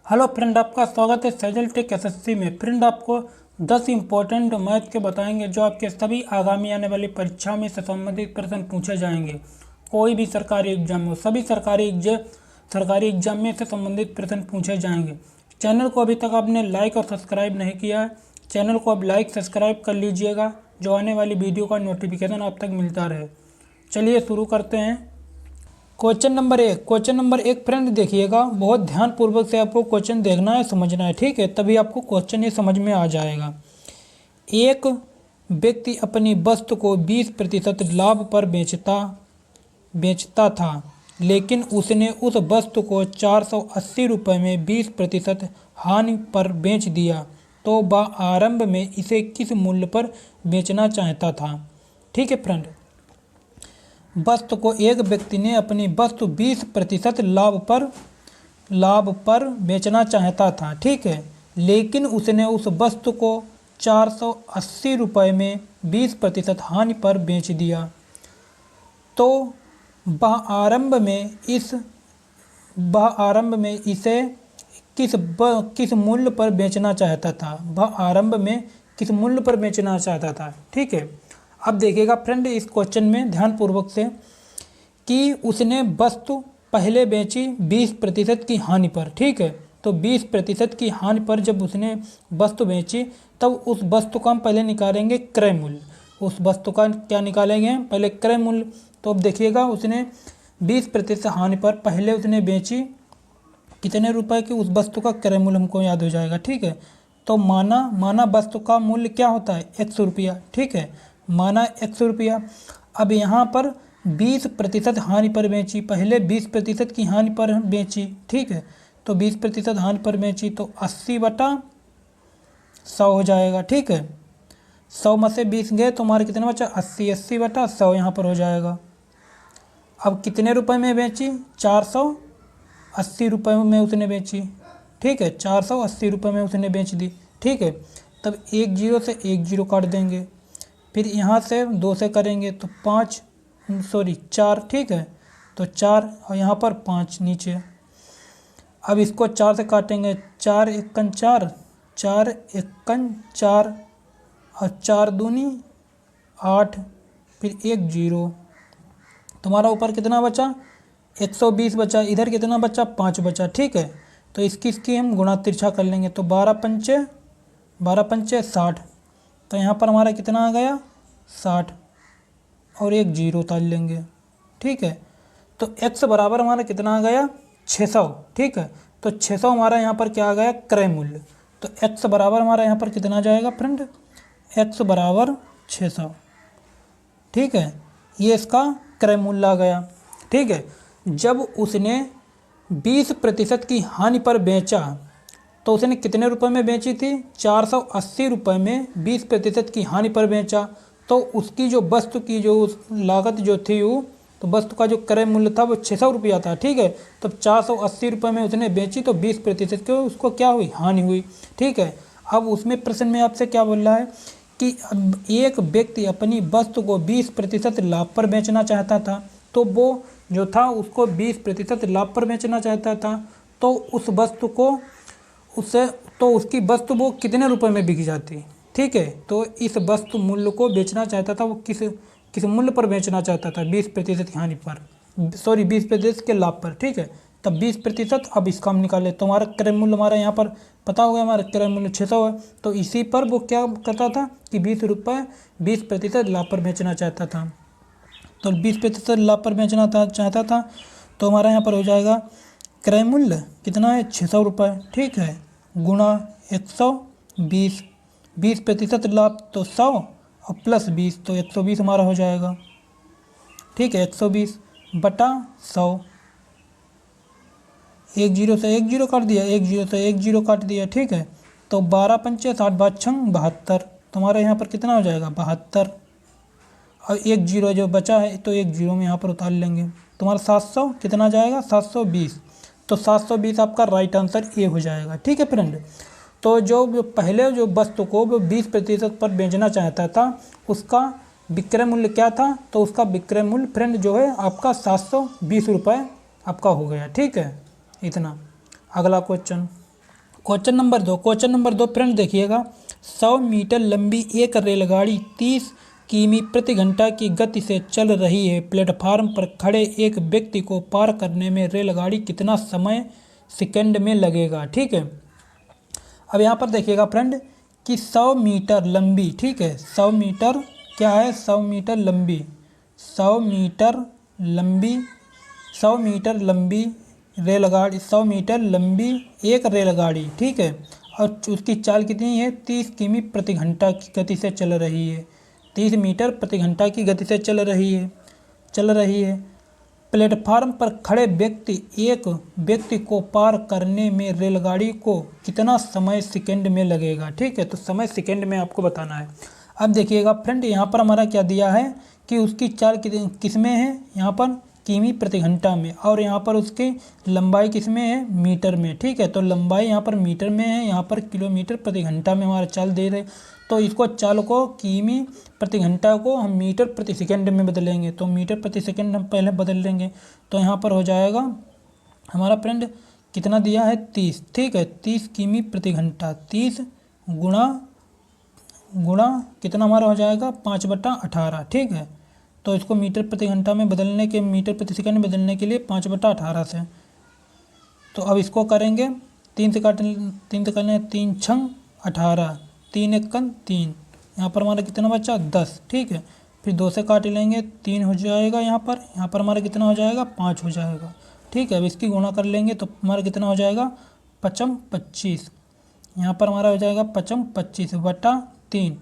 Hello friend, आपका स्वागत है सैजल टेक एसएससी में। फ्रेंड, आपको 10 इंपॉर्टेंट मैथ के बताएंगे जो आपके सभी आगामी आने वाली परीक्षा में से संबंधित प्रश्न पूछे जाएंगे। कोई भी सरकारी एग्जाम हो, सभी सरकारी एग्जाम में से संबंधित प्रश्न पूछे जाएंगे। चैनल को अभी तक आपने लाइक और सब्सक्राइब नहीं किया है, चैनल को अब लाइक सब्सक्राइब कर लीजिएगा, जो आने वाली वीडियो का नोटिफिकेशन आप तक मिलता रहे। चलिए शुरू करते हैं। क्वेश्चन नंबर एक फ्रेंड देखिएगा, बहुत ध्यानपूर्वक से आपको क्वेश्चन देखना है, समझना है, ठीक है, तभी आपको क्वेश्चन ये समझ में आ जाएगा। एक व्यक्ति अपनी वस्तु को 20% लाभ पर बेचता था, लेकिन उसने उस वस्तु को 480 रुपये में 20% हानि पर बेच दिया, तो वह आरंभ में इसे किस मूल्य पर बेचना चाहता था। ठीक है फ्रेंड, वस्तु को एक व्यक्ति ने अपनी वस्तु 20% लाभ पर बेचना चाहता था, ठीक है, लेकिन उसने उस वस्तु को 480 रुपये में 20% हानि पर बेच दिया, तो वह आरंभ में इसे किस मूल्य पर बेचना चाहता था। वह आरंभ में किस मूल्य पर बेचना चाहता था, ठीक है। अब देखिएगा फ्रेंड इस क्वेश्चन में ध्यानपूर्वक से कि उसने वस्तु पहले बेची 20% की हानि पर, ठीक है, तो 20% की हानि पर जब उसने वस्तु बेची तब उस वस्तु का हम पहले निकालेंगे क्रय मूल्य। उस वस्तु का क्या निकालेंगे, पहले क्रय मूल्य। तो अब देखिएगा उसने 20% हानि पर पहले उसने बेची कितने रुपए की, उस वस्तु का क्रय मूल्य हमको याद हो जाएगा, ठीक है। तो माना वस्तु का मूल्य क्या होता है, 100 रुपया, ठीक है, माना 100 रुपया। अब यहाँ पर 20% हानि पर बेची, पहले 20% की हानि पर बेची, ठीक है, तो 20% हानि पर बेची तो 80/100 हो जाएगा, ठीक है। 100 में से 20 गए तो हमारे कितना बचा, 80/100 यहाँ पर हो जाएगा। अब कितने रुपए में बेची, 480 रुपये में उसने बेची, ठीक है, 480 रुपये में उसने बेच दी, ठीक है। तब 1 0 से 1 0 काट देंगे, फिर यहाँ से 2 से करेंगे तो 4, ठीक है, तो 4 और यहाँ पर 5 नीचे। अब इसको 4 से काटेंगे, 4 एकन 4, 4 एकन 4 और 4 दूनी 8, फिर 1 0। तुम्हारा ऊपर कितना बचा, 120 बचा, इधर कितना बचा, 5 बचा, ठीक है। तो इसकी हम गुणा तिरछा कर लेंगे, तो 12 पंचे 60। तो यहाँ पर हमारा कितना आ गया, 60 और 1 0 उतार लेंगे, ठीक है। तो x बराबर हमारा कितना आ गया, 600, ठीक है। तो 600 हमारा यहाँ पर क्या आ गया, क्रय मूल्य। तो x बराबर हमारा यहाँ पर कितना जाएगा फ्रेंड, x बराबर 600, ठीक है, ये इसका क्रय मूल्य आ गया, ठीक है। जब उसने 20% की हानि पर बेचा तो उसने कितने रुपए में बेची थी, 480 रुपये में 20% की हानि पर बेचा, तो उसकी जो वस्तु की जो लागत जो थी वो, तो वस्तु का जो क्रय मूल्य था वो 600 रुपया था, ठीक है। तब 480 रुपये में उसने बेची तो 20% की उसको क्या हुई, हानि हुई, ठीक है। अब उसमें प्रश्न में आपसे क्या बोल रहा है कि एक व्यक्ति अपनी वस्तु को 20% लाभ पर बेचना चाहता था, तो वो जो था उसको 20% लाभ पर बेचना चाहता था, तो उस वस्तु को उसकी वस्तु वो कितने रुपए में बिक जाती, ठीक है। तो इस वस्तु मूल्य को बेचना चाहता था, वो किस मूल्य पर बेचना चाहता था, 20% की हानि पर, 20% के लाभ पर, ठीक है। तब 20%, अब इसका हम निकाले तो हमारा क्रय मूल्य हमारा यहाँ पर पता होगा, हमारा क्रय मूल्य 600 है, तो इसी पर वो क्या करता था कि 20% लाभ पर बेचना चाहता था। तो 20% लाभ पर बेचना चाहता था, तो हमारा यहाँ पर हो जाएगा क्रय मूल्य कितना है, 600 रुपये, ठीक है, गुणा 120, 20% लाभ तो 100 और प्लस 20 तो 120 हमारा हो जाएगा, ठीक है, 120/100। 1 0 से 1 0 काट दिया, 1 0 से 1 0 काट दिया, ठीक है। तो 12 पंचे 60, 5 छंग 72, तुम्हारा यहाँ पर कितना हो जाएगा, 72, और 1 0 जो बचा है तो 1 0 में यहाँ पर उतार लेंगे, तुम्हारा 700 कितना जाएगा, 720। तो 720 आपका राइट आंसर ए हो जाएगा, ठीक है फ्रेंड। तो जो पहले जो वस्तु को वो 20% पर बेचना चाहता था उसका विक्रय मूल्य क्या था, तो उसका विक्रय मूल्य फ्रेंड जो है आपका 720 रुपये आपका हो गया, ठीक है, इतना। अगला क्वेश्चन, क्वेश्चन नंबर 2 फ्रेंड देखिएगा, 100 मीटर लंबी एक रेलगाड़ी 30 किमी प्रति घंटा की गति से चल रही है। प्लेटफार्म पर खड़े एक व्यक्ति को पार करने में रेलगाड़ी कितना समय सेकंड में लगेगा। ठीक है, अब यहाँ पर देखिएगा फ्रेंड कि 100 मीटर लंबी, ठीक है, 100 मीटर क्या है, 100 मीटर लंबी, 100 मीटर लंबी, 100 मीटर लंबी रेलगाड़ी, 100 मीटर लंबी एक रेलगाड़ी, ठीक है, और उसकी चाल कितनी है, 30 किमी प्रति घंटा की गति से चल रही है, 30 मीटर प्रति घंटा की गति से चल रही है। प्लेटफार्म पर खड़े एक व्यक्ति को पार करने में रेलगाड़ी को कितना समय सेकंड में लगेगा। ठीक है, तो समय सेकंड में आपको बताना है। अब देखिएगा फ्रेंड, यहाँ पर हमारा क्या दिया है कि उसकी चाल किस में है, यहाँ पर किमी प्रति घंटा में, और यहाँ पर उसकी लंबाई किस में है, मीटर में। ठीक है, तो लंबाई यहाँ पर मीटर में है, यहाँ पर किलोमीटर प्रति घंटा में हमारा चाल दे रहे, तो इसको चाल को किमी प्रति घंटा को हम मीटर प्रति सेकंड में बदलेंगे, तो मीटर प्रति सेकंड हम पहले बदल लेंगे, तो यहाँ पर हो जाएगा हमारा फ्रेंड कितना दिया है, 30। ठीक है, 30 किमी प्रति घंटा, 30 गुणा कितना हमारा हो जाएगा, 5/18। ठीक है, तो इसको मीटर प्रति घंटा में बदलने के, मीटर प्रति सेकंड में बदलने के लिए 5/18 से, तो अब इसको करेंगे 3 से करने 3 छंग 18, 3 एकन 3, यहाँ पर हमारा कितना बचा 10। ठीक है, फिर 2 से काट लेंगे, 3 हो जाएगा, यहाँ पर हमारा कितना हो जाएगा, 5 हो जाएगा। ठीक है, अब इसकी गुणा कर लेंगे तो हमारा कितना हो जाएगा, 5×25, यहाँ पर हमारा हो जाएगा 5×25/3।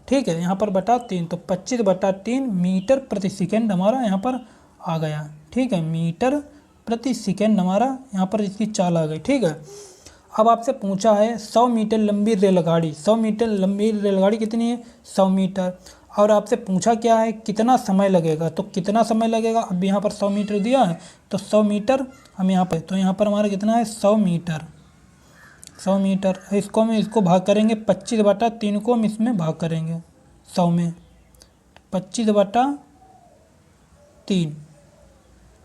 ठीक है, यहाँ पर /3, तो 25/3 मीटर प्रति सेकंड हमारा यहाँ पर आ गया। ठीक है, मीटर प्रति सेकंड हमारा यहाँ पर इसकी चाल आ गई। ठीक है, अब आपसे पूछा है 100 मीटर लंबी रेलगाड़ी, 100 मीटर लंबी रेलगाड़ी कितनी है, 100 मीटर, और आपसे पूछा क्या है, कितना समय लगेगा, तो कितना समय लगेगा, अब यहाँ पर 100 मीटर दिया है, तो 100 मीटर हम यहाँ पर, तो यहाँ पर हमारा कितना है, 100 मीटर, 100 मीटर, इसको भाग करेंगे 25/3 को हम इसमें भाग करेंगे 100 में, 25/3।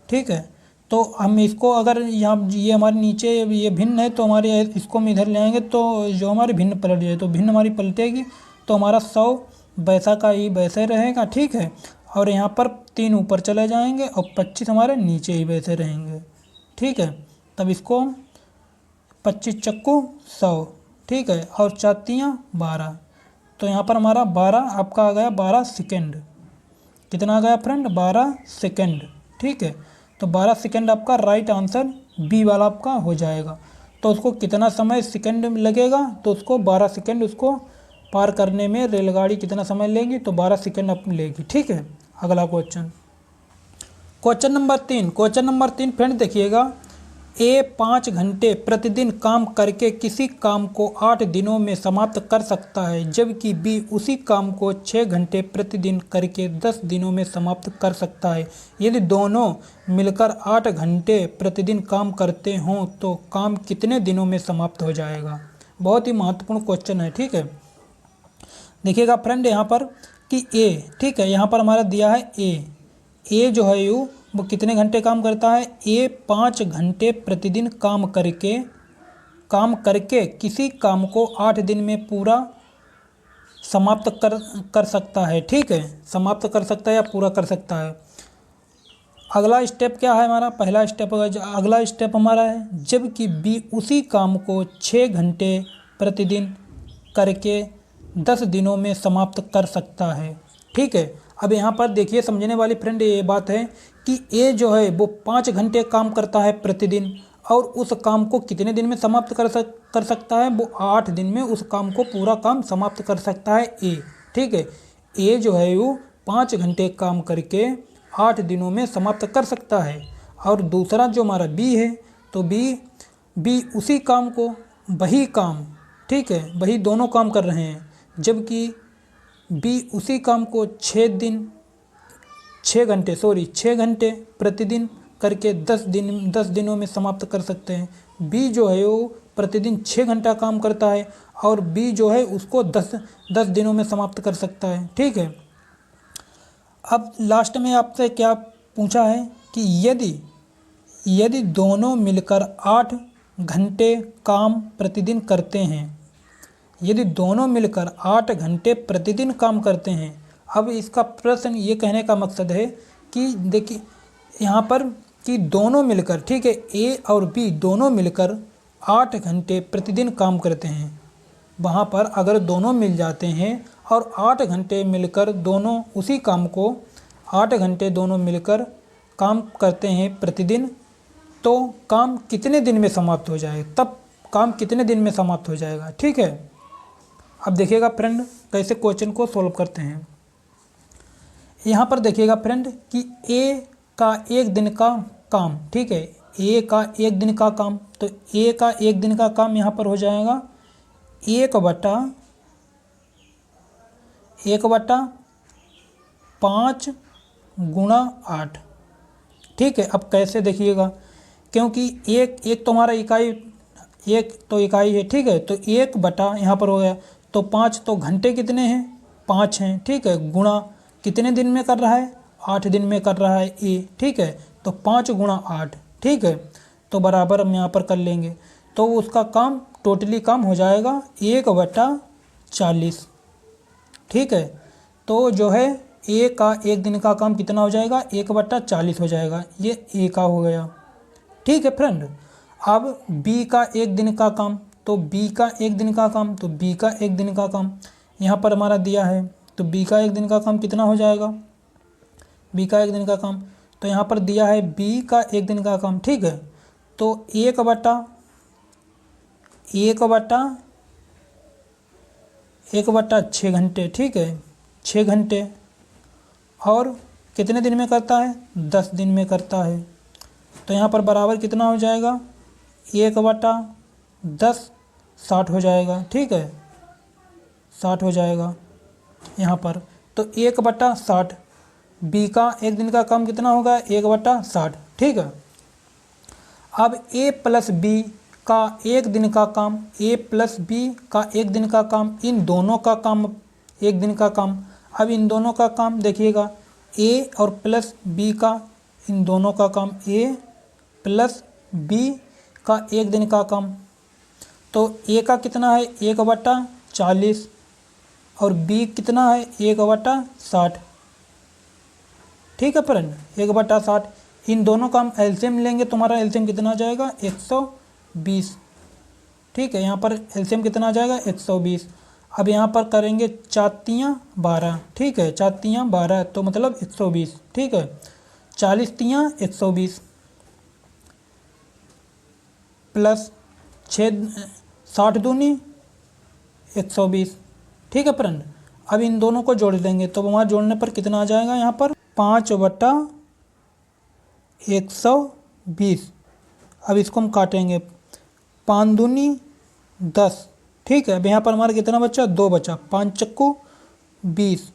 ठीक है, तो हम इसको अगर यहाँ ये हमारे नीचे ये भिन्न है, तो हमारे इसको हम इधर ले आएंगे तो जो हमारी भिन्न पलट जाए, तो भिन्न हमारी पलटेगी, तो हमारा 100 वैसा का ही वैसे रहेगा। ठीक है, और यहाँ पर 3 ऊपर चले जाएंगे और 25 हमारे नीचे ही वैसे रहेंगे। ठीक है, तब इसको 25 चक्कू 100, ठीक है, और 4×3 12, तो यहाँ पर हमारा 12 आपका आ गया 12 सेकंड। कितना आ गया फ्रेंड, 12 सेकंड। ठीक है, तो 12 सेकंड आपका राइट आंसर बी वाला आपका हो जाएगा। तो उसको कितना समय सेकंड लगेगा, तो उसको 12 सेकंड उसको पार करने में रेलगाड़ी कितना समय लेगी, तो 12 सेकंड आप लेगी। ठीक है, अगला क्वेश्चन नंबर 3 फ्रेंड देखिएगा, ए 5 घंटे प्रतिदिन काम करके किसी काम को 8 दिनों में समाप्त कर सकता है, जबकि बी उसी काम को 6 घंटे प्रतिदिन करके 10 दिनों में समाप्त कर सकता है। यदि दोनों मिलकर 8 घंटे प्रतिदिन काम करते हों तो काम कितने दिनों में समाप्त हो जाएगा। बहुत ही महत्वपूर्ण क्वेश्चन है। ठीक है, देखिएगा फ्रेंड यहाँ पर कि ए, ठीक है, यहाँ पर हमारा दिया है ए जो है वो कितने घंटे काम करता है, ए 5 घंटे प्रतिदिन काम करके किसी काम को 8 दिन में पूरा समाप्त कर सकता है। ठीक है, समाप्त कर सकता है या पूरा कर सकता है। अगला स्टेप क्या है हमारा, पहला स्टेप, अगला स्टेप हमारा है जबकि बी उसी काम को 6 घंटे प्रतिदिन करके 10 दिनों में समाप्त कर सकता है। ठीक है, अब यहाँ पर देखिए समझने वाली फ्रेंड ये बात है कि ए जो है वो 5 घंटे काम करता है प्रतिदिन, और उस काम को कितने दिन में समाप्त कर सकता है, वो 8 दिन में उस काम को पूरा काम समाप्त कर सकता है ए। ठीक है, ए जो है वो 5 घंटे काम करके 8 दिनों में समाप्त कर सकता है, और दूसरा जो हमारा बी है, तो बी उसी काम को, वही काम, ठीक है, वही दोनों काम कर रहे हैं, जबकि बी उसी काम को 6 घंटे प्रतिदिन करके 10 दिनों में समाप्त कर सकते हैं। बी जो है वो प्रतिदिन 6 घंटा काम करता है, और बी जो है उसको 10 दिनों में समाप्त कर सकता है। ठीक है, अब लास्ट में आपसे क्या पूछा है कि यदि दोनों मिलकर 8 घंटे काम प्रतिदिन करते हैं। यदि दोनों मिलकर 8 घंटे प्रतिदिन काम करते हैं। अब इसका प्रश्न ये कहने का मकसद है कि देखिए यहाँ पर कि दोनों मिलकर, ठीक है, ए और बी दोनों मिलकर 8 घंटे प्रतिदिन काम करते हैं। वहाँ पर अगर दोनों मिल जाते हैं और 8 घंटे मिलकर दोनों उसी काम को 8 घंटे दोनों मिलकर काम करते हैं प्रतिदिन, तो काम कितने दिन में समाप्त हो जाएगा, तब काम कितने दिन में समाप्त हो जाएगा। ठीक है, अब देखिएगा फ्रेंड कैसे क्वेश्चन को सॉल्व करते हैं। यहाँ पर देखिएगा फ्रेंड कि ए का एक दिन का काम, ठीक है, ए का एक दिन का काम, तो ए का एक दिन का काम यहाँ पर हो जाएगा 1/5 गुणा 8। ठीक है, अब कैसे देखिएगा, क्योंकि एक तो हमारा इकाई, एक तो इकाई है, ठीक है, तो 1 यहाँ पर हो गया, तो 5 तो घंटे कितने हैं, 5 हैं, ठीक है, गुणा कितने दिन में कर रहा है, 8 दिन में कर रहा है ए, ठीक है, तो 5 गुणा 8, ठीक है, तो बराबर हम यहाँ पर कर लेंगे, तो उसका काम टोटली काम हो जाएगा 1/40। ठीक है, तो जो है ए का एक दिन का काम कितना हो जाएगा, 1/40 हो जाएगा, ये ए का हो गया। ठीक है फ्रेंड, अब बी का एक दिन का काम, तो बी का एक दिन का काम, तो बी का एक दिन का काम यहाँ पर हमारा दिया है, तो बी का एक दिन का काम कितना हो जाएगा, बी का एक दिन का काम, तो यहाँ पर दिया है बी का एक दिन का काम। ठीक है, तो 1/6 घंटे, ठीक है, 6 घंटे, और कितने दिन में करता है, 10 दिन में करता है, तो यहाँ पर बराबर कितना हो जाएगा, 1/10 60 हो जाएगा। ठीक है, 60 हो जाएगा यहाँ पर, तो 1/60, बी का एक दिन का काम कितना होगा, 1/60। ठीक है, अब ए प्लस बी का एक दिन का काम, ए प्लस बी का एक दिन का काम, इन दोनों का काम एक दिन का काम। अब इन दोनों का काम देखिएगा, ए और प्लस बी का, इन दोनों का काम, ए प्लस बी का एक दिन का काम, तो ए का कितना है 1/40 और बी कितना है 1/60। ठीक है फ्रेंड, 1/60, इन दोनों का हम एलसीएम लेंगे, तुम्हारा एलसीएम कितना आ जाएगा, 120। ठीक है, यहाँ पर एलसीएम कितना आ जाएगा, 120। अब यहाँ पर करेंगे 4×3 12, ठीक है, 4×3 12, तो मतलब 120। ठीक है, 40×3 120 प्लस 60×2 120। ठीक है फ्रेंड, अब इन दोनों को जोड़ देंगे, तो हमारे जोड़ने पर कितना आ जाएगा, यहाँ पर 5/120। अब इसको हम काटेंगे, 5×2 10। ठीक है, अब यहाँ पर हमारा कितना बचा, 2 बचा, 5×20,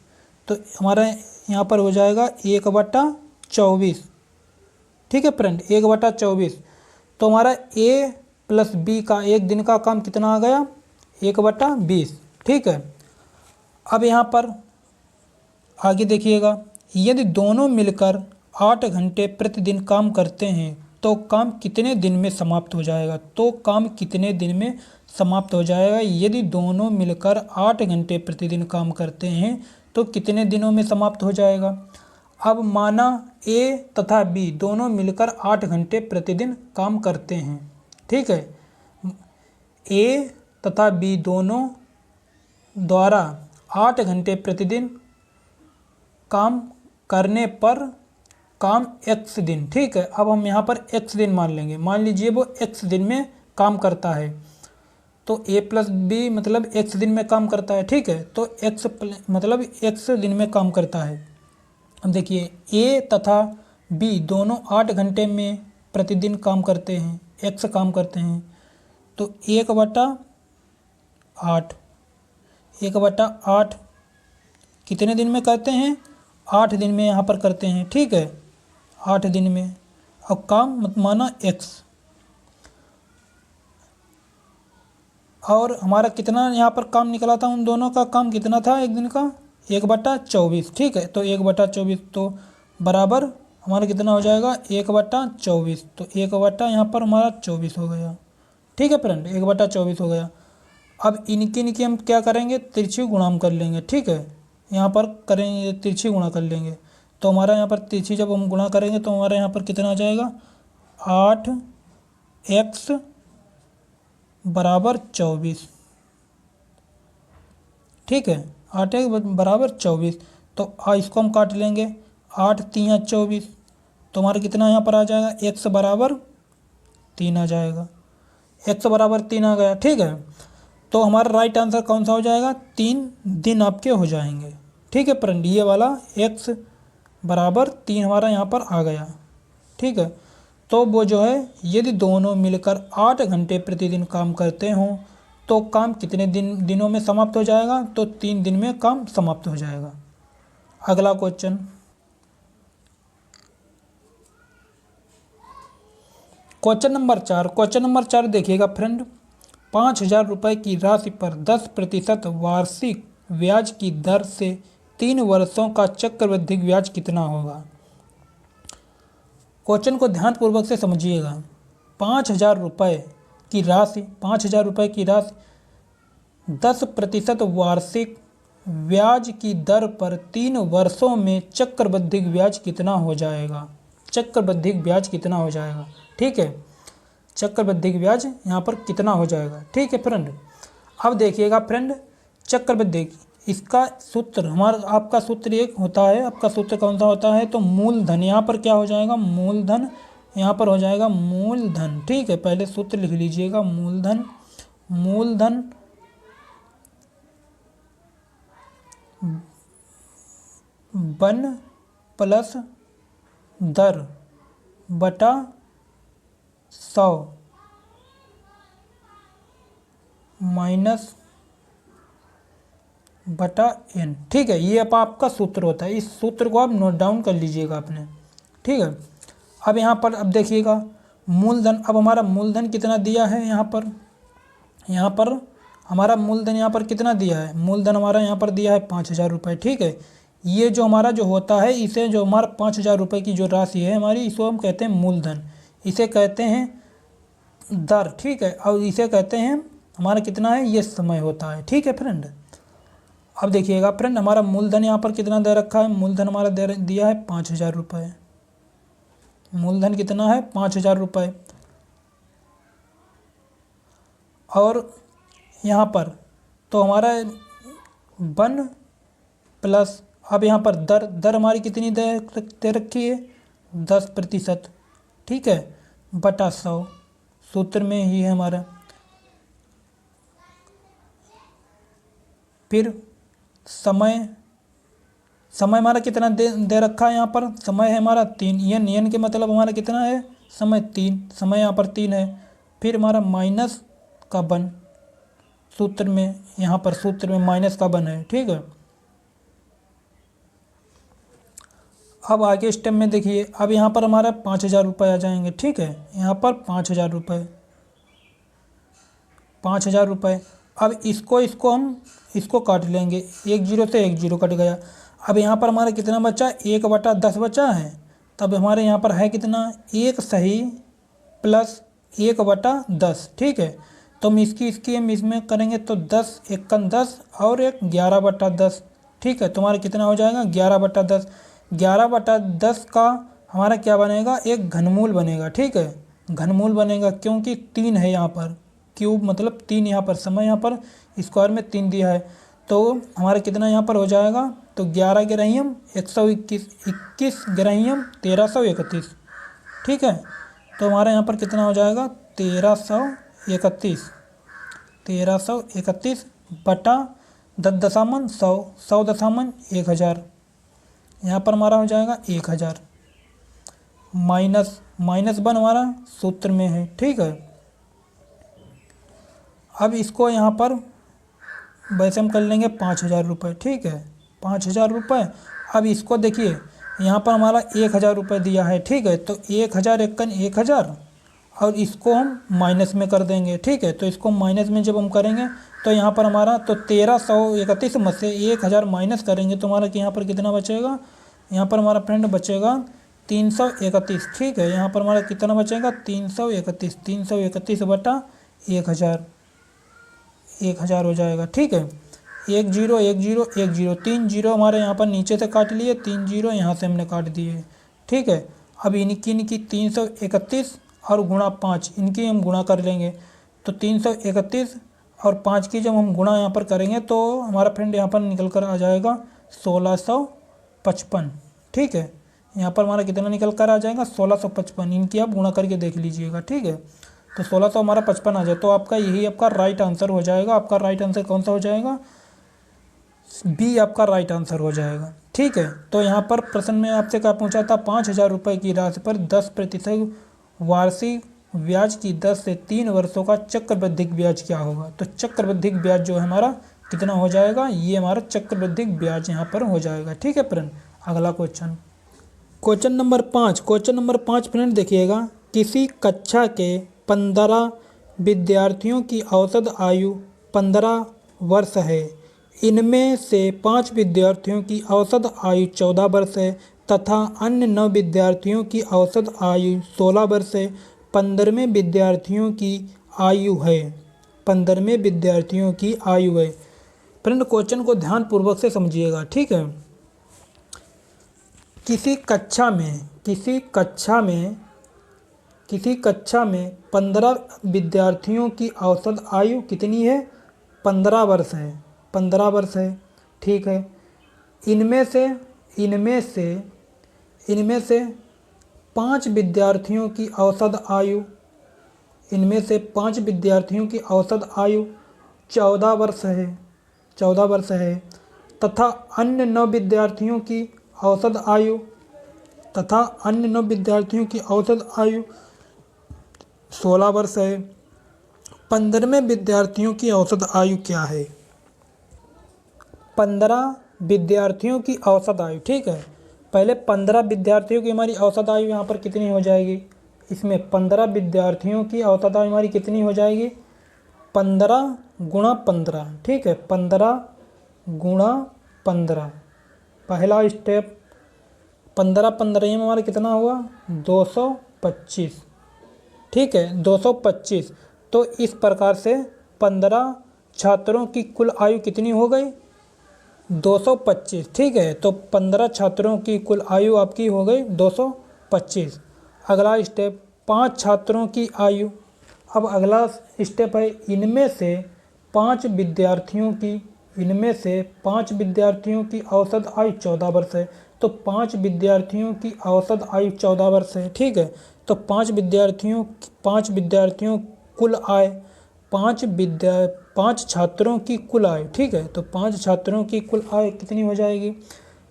तो हमारा यहाँ पर हो जाएगा 1/24। ठीक है फ्रेंड, 1/24, तो हमारा ए प्लस बी का एक दिन का काम कितना आ गया, 1/20। ठीक है, अब यहाँ पर आगे देखिएगा, यदि दोनों मिलकर 8 घंटे प्रतिदिन काम करते हैं तो काम कितने दिन में समाप्त हो जाएगा, तो काम कितने दिन में समाप्त हो जाएगा। यदि दोनों मिलकर 8 घंटे प्रतिदिन काम करते हैं तो कितने दिनों में समाप्त हो जाएगा। अब माना ए तथा बी दोनों मिलकर 8 घंटे प्रतिदिन काम करते हैं। ठीक है, ए तथा बी दोनों द्वारा 8 घंटे प्रतिदिन काम करने पर काम x दिन। ठीक है, अब हम यहाँ पर x दिन मान लेंगे, मान लीजिए वो x दिन में काम करता है, तो a प्लस बी मतलब x दिन में काम करता है। ठीक है, तो x मतलब x दिन में काम करता है। अब देखिए a तथा b दोनों 8 घंटे में प्रतिदिन काम करते हैं, x काम करते हैं, तो 1/8 कितने दिन में करते हैं, 8 दिन में यहाँ पर करते हैं। ठीक है, 8 दिन में। अब काम मत माना x, और हमारा कितना यहाँ पर काम निकला था, उन दोनों का काम कितना था एक दिन का, 1/24। ठीक है, तो 1/24 तो बराबर हमारा कितना हो जाएगा, 1/24, तो 1 यहाँ पर हमारा 24 हो गया। ठीक है फ्रेंड, 1/24 हो गया। अब इनकी हम क्या करेंगे, तिरछी गुणाम कर लेंगे। ठीक है, यहाँ पर करेंगे तिरछी गुणा कर लेंगे, तो हमारा यहाँ पर तिरछी जब हम गुणा करेंगे तो हमारे यहाँ पर कितना आ जाएगा, 8x बराबर 24। ठीक है, 8x बराबर 24। तो इसको हम काट लेंगे, 8 3 24, तो हमारा कितना यहाँ पर आ जाएगा, x बराबर 3 आ जाएगा। x बराबर 3 आ गया। ठीक है, तो हमारा राइट आंसर कौन सा हो जाएगा, 3 दिन आपके हो जाएंगे। ठीक है फ्रेंड, ये वाला x बराबर 3 हमारा यहाँ पर आ गया। ठीक है, तो वो जो है यदि दोनों मिलकर 8 घंटे प्रतिदिन काम करते हों तो काम कितने दिनों में समाप्त हो जाएगा, तो 3 दिन में काम समाप्त हो जाएगा। अगला क्वेश्चन, क्वेश्चन नंबर 4 देखिएगा फ्रेंड। 5,000 रुपये की राशि पर 10% वार्षिक ब्याज की दर से 3 वर्षों का चक्रवृद्धि ब्याज कितना होगा। क्वेश्चन को ध्यानपूर्वक से समझिएगा। 5,000 रुपये की राशि 10% वार्षिक ब्याज की दर पर 3 वर्षों में चक्रवृद्धि ब्याज कितना हो जाएगा, चक्रवृद्धि ब्याज कितना हो जाएगा। ठीक है, चक्रवृद्धि ब्याज यहाँ पर कितना हो जाएगा। ठीक है फ्रेंड, अब देखिएगा फ्रेंड, चक्रवृद्धि इसका सूत्र आपका सूत्र एक होता है, आपका सूत्र कौन सा होता है, तो मूलधन। यहाँ पर क्या हो जाएगा, मूलधन, यहाँ पर हो जाएगा मूलधन। ठीक है, पहले सूत्र लिख लीजिएगा, मूलधन बन प्लस दर बटा 100 माइनस बटा n। ठीक है, ये अब आपका सूत्र होता है। इस सूत्र को आप नोट डाउन कर लीजिएगा आपने। ठीक है, अब यहाँ पर अब देखिएगा मूलधन, अब हमारा मूलधन कितना दिया है, यहाँ पर हमारा मूलधन यहाँ पर कितना दिया है, मूलधन हमारा यहाँ पर दिया है 5,000 रुपये। ठीक है, ये जो हमारा जो होता है, इसे जो हमारा 5,000 रुपये की जो राशि है हमारी, इसको हम कहते हैं मूलधन, इसे कहते हैं दर। ठीक है, और इसे कहते हैं हमारा कितना है, ये समय होता है। ठीक है फ्रेंड, अब देखिएगा फ्रेंड, हमारा मूलधन यहाँ पर कितना दे रखा है, मूलधन हमारा दिया है 5,000 रुपये। मूलधन कितना है, 5,000 रुपये। और यहाँ पर तो हमारा बन प्लस, अब यहाँ पर दर हमारी कितनी दे रखी है, 10%। ठीक है, बटा 100, सूत्र में ही है हमारा। फिर समय हमारा कितना दे रखा है, यहाँ पर समय है हमारा 3, एन के मतलब हमारा कितना है, समय 3, समय यहाँ पर 3 है। फिर हमारा माइनस का बन, सूत्र में, यहाँ पर सूत्र में माइनस का बन है। ठीक है, अब आगे स्टेप में देखिए, अब यहाँ पर हमारा 5,000 रुपये आ जाएंगे। ठीक है, यहाँ पर 5,000 रुपये। अब इसको काट लेंगे, 1 0 से 1 0 कट गया। अब यहाँ पर हमारा कितना बचा, 1/10 बचा है। तब हमारे यहाँ पर है कितना, 1 सही प्लस 1/10। ठीक है, तो हम इसकी हम इसमें करेंगे तो 10 1 10 और 11/10। ठीक है, तुम्हारा कितना हो जाएगा, 11/10। 11/10 का हमारा क्या बनेगा, एक घनमूल बनेगा। ठीक है, घनमूल बनेगा क्योंकि 3 है यहाँ पर, क्यूब मतलब 3 यहाँ पर, समय यहाँ पर स्क्वायर में 3 दिया है, तो हमारा कितना यहाँ पर हो जाएगा, तो 11 ग्राहियम 121, 21 ग्राहियम 1331। ठीक है, तो हमारा यहाँ पर कितना हो जाएगा, 1331 बटा 10.100, 100.1000। यहाँ पर हमारा हो जाएगा 1000 माइनस बन हमारा सूत्र में है। ठीक है, अब इसको यहाँ पर वैसे हम कर लेंगे 5,000 रुपये। ठीक है, 5,000 रुपये। अब इसको देखिए, यहाँ पर हमारा 1,000 रुपये दिया है। ठीक है, तो 1,000 1 1,000 और इसको हम माइनस में कर देंगे। ठीक है, तो इसको माइनस में जब हम करेंगे तो यहाँ पर हमारा तो 1331 में से 1,000 माइनस करेंगे तो हमारा यहाँ पर कितना बचेगा, यहाँ पर हमारा फ्रेंड बचेगा 331। ठीक है, यहाँ पर हमारा कितना बचेगा, 331 बटा 1000, 1000 हो जाएगा। ठीक है, 1 0 1 0 1 0, 3 0 हमारे यहाँ पर नीचे से काट लिए, 3 0 यहाँ से हमने काट दिए। ठीक है, अब इनकी 331 और गुणा 5, इनकी हम गुणा कर लेंगे। तो 331 और 5 की जब हम गुणा यहाँ पर करेंगे तो हमारा फ्रेंड यहाँ पर निकल कर आ जाएगा 1655। ठीक है, यहाँ पर हमारा कितना निकल कर आ जाएगा 1655। इनकी आप गुणा करके देख लीजिएगा। ठीक है, तो 1600 हमारा 55 आ जाए, तो आपका यही आपका राइट आंसर हो जाएगा। आपका राइट आंसर कौन सा हो जाएगा? बी आपका राइट आंसर हो जाएगा। ठीक है, तो यहाँ पर प्रश्न में आपसे क्या पूछा था, 5000 रुपये की राशि पर 10% वार्षिक ब्याज की दर से 3 वर्षों का चक्रवृद्धि ब्याज क्या होगा? तो चक्रवृद्धि ब्याज जो है हमारा कितना हो जाएगा? ये हमारा चक्रवृद्धि ब्याज यहाँ पर हो जाएगा। ठीक है फ्रेंड, अगला क्वेश्चन, क्वेश्चन नंबर 5 फ्रेंड देखिएगा, किसी कक्षा के 15 विद्यार्थियों की औसत आयु 15 वर्ष है। इनमें से 5 विद्यार्थियों की औसत आयु 14 वर्ष है तथा अन्य 9 विद्यार्थियों की औसत आयु 16 वर्ष है। 15वें विद्यार्थियों की आयु है 15वें विद्यार्थियों की आयु है। फ्रेंड क्वेश्चन को ध्यानपूर्वक से समझिएगा। ठीक है, किसी कक्षा में 15 विद्यार्थियों की औसत आयु कितनी है? 15 वर्ष है, 15 वर्ष है। ठीक है, इनमें से 5 विद्यार्थियों की औसत आयु 14 वर्ष है, 14 वर्ष है तथा अन्य 9 विद्यार्थियों की औसत आयु 16 वर्ष है। 15वें विद्यार्थियों की औसत आयु क्या है? 15 विद्यार्थियों की औसत आयु। ठीक है, पहले 15 विद्यार्थियों की हमारी औसत आयु यहाँ पर कितनी हो जाएगी? इसमें 15 विद्यार्थियों की औसत आयु हमारी कितनी हो जाएगी? 15 गुणा 15। ठीक है, 15 गुणा 15, पहला स्टेप। 15 15 में हमारा कितना हुआ? 225। ठीक है, 225। तो इस प्रकार से 15 छात्रों की कुल आयु कितनी हो गई? 225। ठीक है, तो 15 छात्रों की कुल आयु आपकी हो गई 225। अगला स्टेप, 5 छात्रों की आयु। अब अगला स्टेप है, इनमें से 5 विद्यार्थियों की औसत आयु 14 वर्ष है। तो 5 विद्यार्थियों की औसत आयु 14 वर्ष है। ठीक है, तो 5 विद्यार्थियों कुल आय, 5 छात्रों की कुल आय। ठीक है, तो 5 छात्रों की कुल आय कितनी हो जाएगी?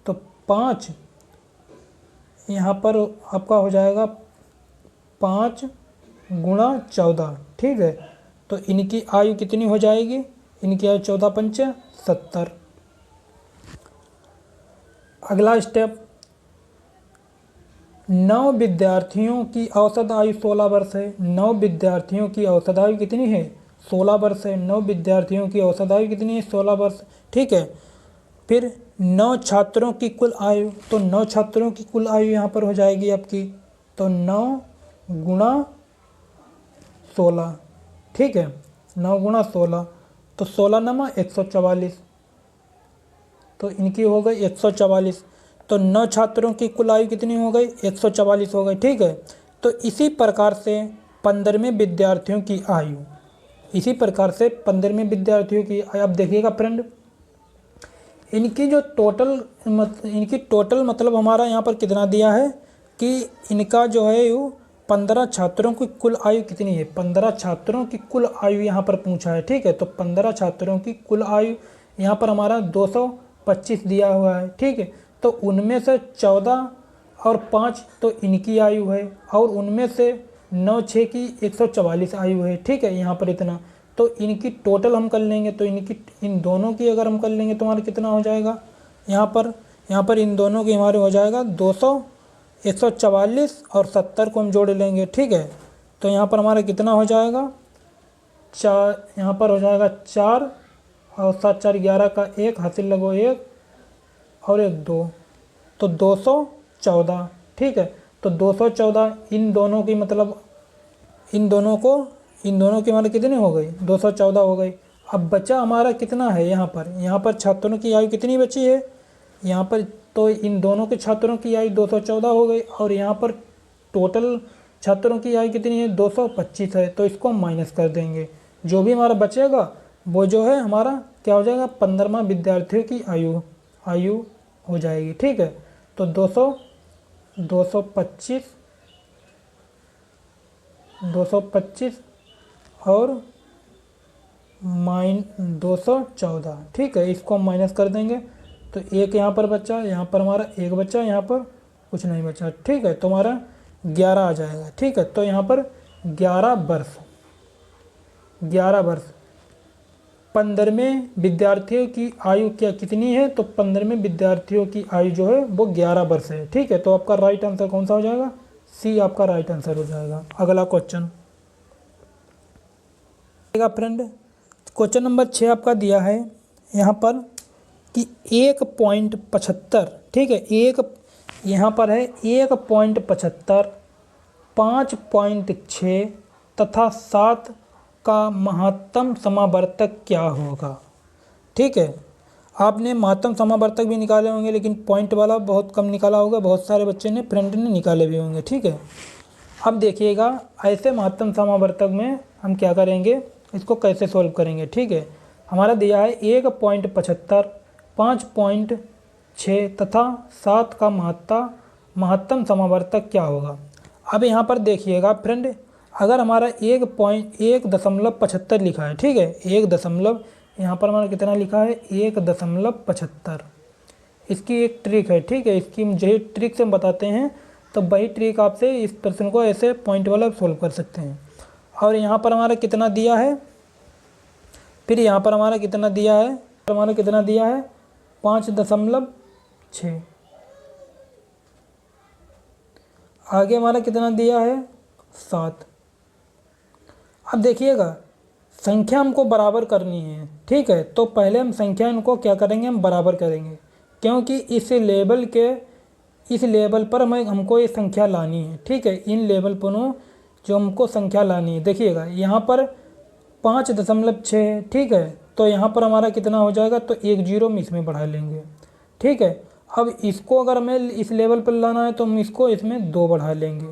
तो 5 यहाँ पर आपका हो जाएगा 5 गुणा 14। ठीक है, तो इनकी आयु कितनी हो जाएगी? इनकी आयु 14 पंचे 70। अगला स्टेप, 9 विद्यार्थियों की औसत आयु 16 वर्ष है। 9 विद्यार्थियों की औसत आयु कितनी है? 16 वर्ष है। 9 विद्यार्थियों की औसत आयु कितनी है? 16 वर्ष। ठीक है, फिर 9 छात्रों की कुल आयु, तो 9 छात्रों की कुल आयु यहाँ पर हो जाएगी आपकी, तो 9 गुणा 16। ठीक है, 9 गुणा 16, तो 16 नमा 144, तो इनकी हो गई 144। तो 9 छात्रों की कुल आयु कितनी हो गई? 144 हो गई। ठीक है, तो इसी प्रकार से 15वें विद्यार्थियों की आयु, अब देखिएगा फ्रेंड, इनकी टोटल मतलब हमारा यहाँ पर कितना दिया है कि इनका जो है वो 15 छात्रों की कुल आयु कितनी है? 15 छात्रों की कुल आयु यहाँ पर पूछा है। ठीक है, तो 15 छात्रों की कुल आयु यहाँ पर हमारा 225 दिया हुआ है। ठीक है, तो उनमें से 14 और 5 तो इनकी आयु है, और उनमें से 9 6 की 144 आयु है। ठीक है, यहाँ पर इतना, तो इनकी टोटल हम कर लेंगे, तो इन दोनों की अगर हम कर लेंगे तो हमारा कितना हो जाएगा? यहाँ पर इन दोनों की हमारे हो जाएगा 200, 144 और 70 को हम जोड़ लेंगे। ठीक है, तो यहाँ पर हमारा कितना हो जाएगा? 4, यहाँ पर हो जाएगा 4 और 7 4 11 का 1 हासिल लगो 1 और 1 2, तो 214। ठीक है, तो 214 इन दोनों की मतलब इन दोनों को इन दोनों की हमारे कितने हो गई, 214 हो गई। अब बचा हमारा कितना है यहाँ पर छात्रों की आयु कितनी बची है यहाँ पर, तो इन दोनों के छात्रों की आयु 214 हो गई, और यहाँ पर टोटल छात्रों की आयु कितनी है, 225 है। तो इसको हम माइनस कर देंगे, जो भी हमारा बचेगा वो जो है हमारा क्या हो जाएगा, 15वां विद्यार्थियों की आयु हो जाएगी। ठीक है, तो 225 और -214। ठीक है, इसको हम माइनस कर देंगे, तो एक यहाँ पर बचा, यहाँ पर हमारा एक बचा, यहाँ पर कुछ नहीं बचा। ठीक है, तो हमारा 11 आ जाएगा। ठीक है, तो यहाँ पर 11 वर्ष 15वें विद्यार्थियों की आयु क्या कितनी है, तो 15वें विद्यार्थियों की आयु जो है वो 11 वर्ष है। ठीक है, तो आपका राइट आंसर कौन सा हो जाएगा, सी आपका राइट आंसर हो जाएगा। अगला क्वेश्चन फ्रेंड, क्वेश्चन नंबर 6 आपका दिया है यहाँ पर कि 1.75, ठीक है, यहाँ पर है 1.75, 5.6 तथा 7 का महत्तम समावर्तक क्या होगा। ठीक है, आपने महत्तम समावर्तक भी निकाले होंगे, लेकिन पॉइंट वाला बहुत कम निकाला होगा, बहुत सारे बच्चे ने फ्रेंड ने निकाले भी होंगे। ठीक है, अब देखिएगा ऐसे महत्तम समावर्तक में हम क्या करेंगे, इसको कैसे सॉल्व करेंगे। ठीक है, हमारा दिया है 1.75, 5.6 तथा 7 का महत्तम समावर्तक क्या होगा। अब यहाँ पर देखिएगा फ्रेंड, अगर हमारा 1.75 लिखा है, ठीक है, 1 दशमलव यहाँ पर हमारा कितना लिखा है, 1.75। इसकी एक ट्रिक है। ठीक है, इसकी यही ट्रिक से हम बताते हैं, तो वही ट्रिक आपसे इस प्रश्न को ऐसे पॉइंट वाला सोल्व कर सकते हैं। और यहाँ पर हमारा कितना दिया है, फिर यहाँ पर हमारा कितना दिया है, 5.6। आगे हमारा कितना दिया है, 7। अब देखिएगा संख्या हमको बराबर करनी है। ठीक है, तो पहले हम संख्या इनको क्या करेंगे, हम बराबर करेंगे, क्योंकि इस लेवल पर हमको ये संख्या लानी है। ठीक है, इन लेवल पर जो हमको संख्या लानी है, देखिएगा यहाँ पर 5.6, ठीक है, तो यहाँ पर हमारा कितना हो जाएगा, तो 1 जीरो हम इसमें बढ़ा लेंगे। ठीक है, अब इसको अगर हमें इस लेवल पर लाना है तो हम इसको इसमें 2 बढ़ा लेंगे।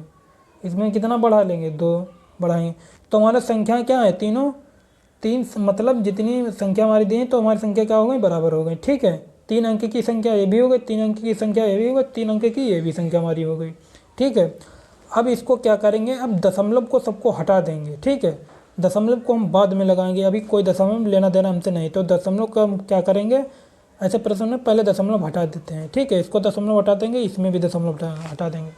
इसमें कितना बढ़ा लेंगे, 2 बढ़ाएंगे, तो हमारा संख्या क्या है, तीन मतलब जितनी संख्या हमारी दी है तो हमारी संख्या क्या हो गई, बराबर हो गई। ठीक है, 3 अंक की संख्या ये भी हो गई, 3 अंक की संख्या ये भी हो गई, 3 अंक की ये भी संख्या हमारी हो गई। ठीक है, अब इसको क्या करेंगे, अब दशमलव को सबको हटा देंगे। ठीक है, दशमलव को हम बाद में लगाएंगे, अभी कोई दशमलव लेना देना हमसे नहीं, तो दशमलव को हम क्या करेंगे, ऐसे प्रश्न में पहले दशमलव हटा देते हैं। ठीक है, इसको दशमलव हटा देंगे, इसमें भी दशमलव हटा देंगे।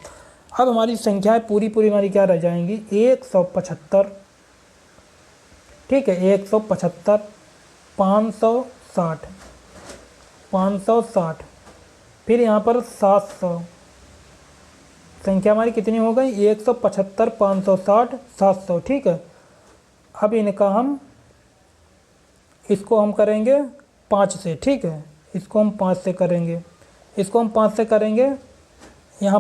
अब हमारी संख्याएं पूरी हमारी क्या रह जाएंगी, 175। ठीक है, 175, 560, फिर यहाँ पर 700। संख्या हमारी कितनी हो गई, 175, 560, 700। ठीक है, अब इसको हम करेंगे 5 से। ठीक है, इसको हम 5 से करेंगे, यहाँ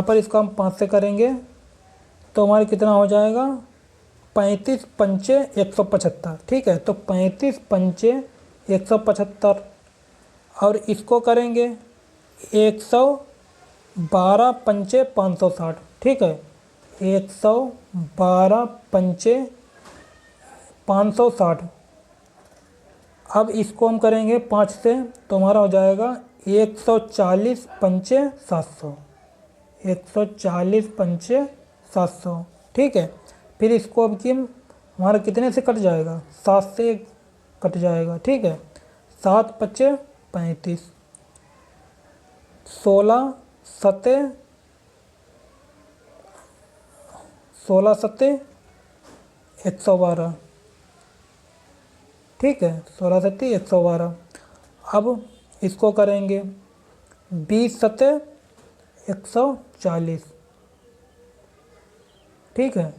पर इसको हम 5 से करेंगे, तो हमारे कितना हो जाएगा, 35 पंचे 175। ठीक है, तो 35 पंचे 175, और इसको करेंगे 112 पंचे 560। ठीक है, 112 पंचे 560। अब इसको हम करेंगे 5 से, तो हमारा हो जाएगा 140 पंचे 700, 140 पंचे 700। ठीक है, फिर इसको अब कि हमारा कितने से कट जाएगा, 7 से कट जाएगा। ठीक है, 7 पच्चे 35, 16 सत्ते 112। ठीक है, 16 सत्ते 112। अब इसको करेंगे 20 सत्ते 140। ठीक है,